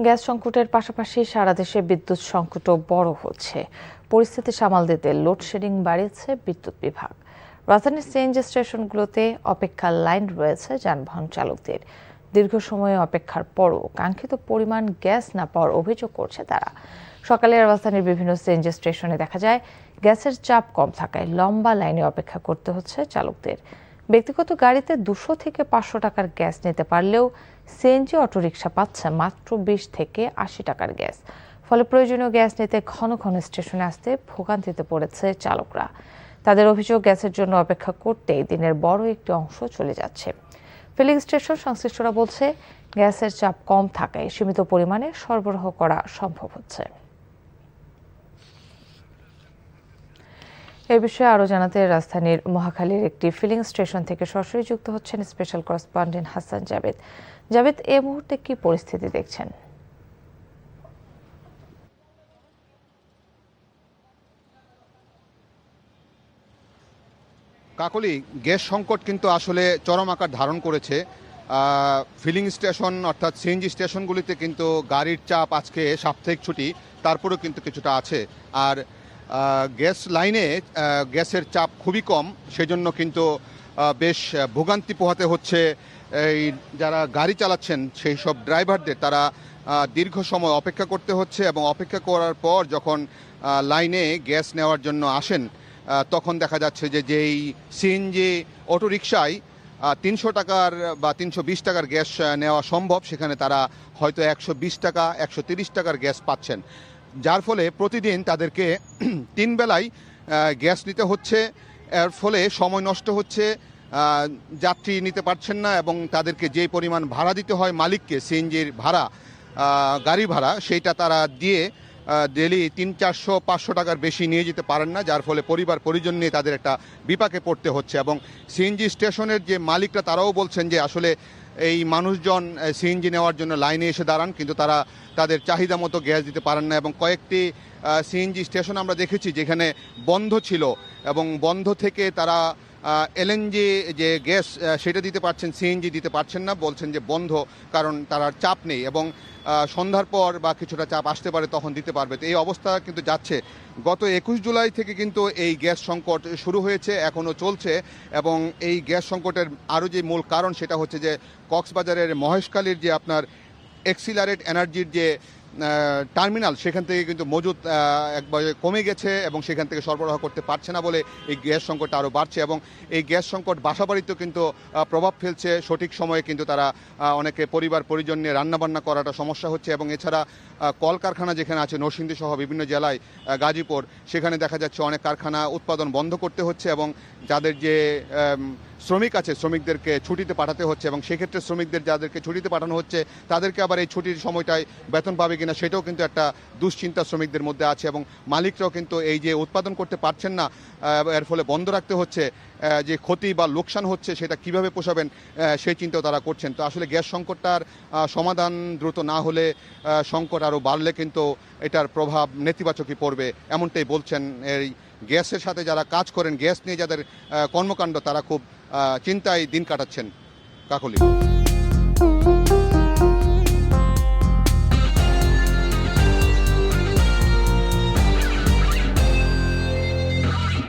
Gas সংকটের পাশাপাশি সারা দেশে বিদ্যুৎ সংকটও বড় হচ্ছে। পরিস্থিতি সামাল দিতে লোডশেডিং বাড়িয়েছে বিদ্যুৎ বিভাগ। রাজধানীর সিএনজি স্টেশনগুলোতে অপেক্ষার লাইন রয়েছে যানবাহন চালকদের। দীর্ঘ সময়ে অপেক্ষার পরও কাঙ্ক্ষিত পরিমাণ গ্যাস না পাওয়ার অভিযোগ করছে তারা। সকালে রাজধানীর বিভিন্ন সিএনজি স্টেশনে দেখা যায় গ্যাসের চাপ কম থাকায় লম্বা লাইনে অপেক্ষা করতে হচ্ছে চালকদের। ব্যক্তিগত গাড়িতে 200 থেকে 500 টাকার গ্যাস নিতে পারলেও সিএনজি অটোরিকশা পাচ্ছে মাত্র 20 থেকে 80 টাকার গ্যাস। ফলে প্রয়োজনীয় গ্যাস নিতে ঘন ঘন স্টেশনে আসতে ভোগান্তিতে পড়েছে চালকরা। তাদের অভিযোগ, গ্যাসের জন্য অপেক্ষা করতেই দিনের বড় একটি অংশ চলে যাচ্ছে। ফিলিং স্টেশন সংশ্লিষ্টরা বলছে, গ্যাসের চাপ কম থাকায় সীমিত পরিমাণে সরবরাহ করা সম্ভব হচ্ছে। এ বিষয়ে আরও জানাতে রাজধানীর মহাখালীর একটি ফিলিং স্টেশন থেকে সরাসরি যুক্ত হচ্ছেন স্পেশাল করেসপন্ডেন্ট হাসান জাবেদ। জাবেদ, এই মুহূর্তে কি পরিস্থিতি দেখছেন? কাকলি, গ্যাস সংকট কিন্তু আসলে চরম আকার ধারণ করেছে। ফিলিং স্টেশন অর্থাৎ সিএনজি স্টেশনগুলিতে কিন্তু গাড়ির চাপ আজকে সাপ্তাহিক ছুটি, তারপরেও কিন্তু কিছুটা আছে। আর গ্যাস লাইনে গ্যাসের চাপ খুবই কম, সেজন্য কিন্তু বেশ ভোগান্তি পোহাতে হচ্ছে এই যারা গাড়ি চালাচ্ছেন সেই সব ড্রাইভারদের। তারা দীর্ঘ সময় অপেক্ষা করতে হচ্ছে এবং অপেক্ষা করার পর যখন লাইনে গ্যাস নেওয়ার জন্য আসেন তখন দেখা যাচ্ছে যে যেই সিএনজি অটোরিকশায় 300 টাকার বা 320 টাকার গ্যাস নেওয়া সম্ভব, সেখানে তারা হয়তো 120 টাকা 130 টাকার গ্যাস পাচ্ছেন, যার ফলে প্রতিদিন তাদেরকে 3 বেলায় গ্যাস নিতে হচ্ছে। এর ফলে সময় নষ্ট হচ্ছে, যাত্রী নিতে পারছেন না এবং তাদেরকে যে পরিমাণ ভাড়া দিতে হয় মালিককে, সিএনজির ভাড়া, গাড়ি ভাড়া, সেইটা তারা দিয়ে ডেলি 300-400-500 টাকার বেশি নিয়ে যেতে পারেন না, যার ফলে পরিবার পরিজন নিয়ে তাদের একটা বিপাকে পড়তে হচ্ছে। এবং সিএনজি স্টেশনের যে মালিকরা তারাও বলছেন যে আসলে এই মানুষজন সিএনজি নেওয়ার জন্য লাইনে এসে দাঁড়ান, কিন্তু তারা তাদের চাহিদা মতো গ্যাস দিতে পারেন না। এবং কয়েকটি সিএনজি স্টেশন আমরা দেখেছি যেখানে বন্ধ ছিল এবং বন্ধ থেকে তারা এলএনজি যে গ্যাস সেটা দিতে পারছেন, সিএনজি দিতে পারছেন না, বলছেন যে বন্ধ, কারণ তার চাপ নেই এবং সন্ধ্যার পর বা কিছুটা চাপ আসতে পারে তখন দিতে পারবে। তো এই অবস্থা কিন্তু যাচ্ছে। গত 21 জুলাই থেকে কিন্তু এই গ্যাস সংকট শুরু হয়েছে, এখনও চলছে। এবং এই গ্যাস সংকটের আরও যে মূল কারণ সেটা হচ্ছে যে কক্সবাজারের মহেশখালীর যে আপনার এক্সিলারেট এনার্জির যে টার্মিনাল, সেখান থেকে কিন্তু মজুদ একবারে কমে গেছে এবং সেখান থেকে সরবরাহ করতে পারছে না বলে এই গ্যাস সংকটটা আরও বাড়ছে। এবং এই গ্যাস সংকট বাসাবাড়িতেও কিন্তু প্রভাব ফেলছে। সঠিক সময়ে কিন্তু তারা অনেকে পরিবার পরিজন নিয়ে রান্নাবান্না করাটা সমস্যা হচ্ছে। এবং এছাড়া কলকারখানা যেখানে আছে নরসিংদী সহ বিভিন্ন জেলায়, গাজীপুর, সেখানে দেখা যাচ্ছে অনেক কারখানা উৎপাদন বন্ধ করতে হচ্ছে এবং যাদের যে শ্রমিক আছে শ্রমিকদেরকে ছুটিতে পাঠাতে হচ্ছে। এবং সেক্ষেত্রে শ্রমিকদের যাদেরকে ছুটিতে পাঠানো হচ্ছে তাদেরকে আবার এই ছুটির সময়টায় বেতন পাবে কিনা সেটাও কিন্তু একটা দুশ্চিন্তা শ্রমিকদের মধ্যে আছে। এবং মালিকরাও কিন্তু এই যে উৎপাদন করতে পারছেন না, এর ফলে বন্ধ রাখতে হচ্ছে, যে ক্ষতি বা লোকসান হচ্ছে সেটা কিভাবে পোষাবেন সেই চিন্তাও তারা করছেন। তো আসলে গ্যাস সংকটটার সমাধান দ্রুত না হলে, সংকট আরও বাড়লে কিন্তু এটার প্রভাব নেতিবাচকই পড়বে, এমনটাই বলছেন এই গ্যাসের সাথে যারা কাজ করেন, গ্যাস নিয়ে যাদের কর্মকাণ্ড, তারা খুব চিন্তায় দিন কাটাচ্ছেন। কাকলি।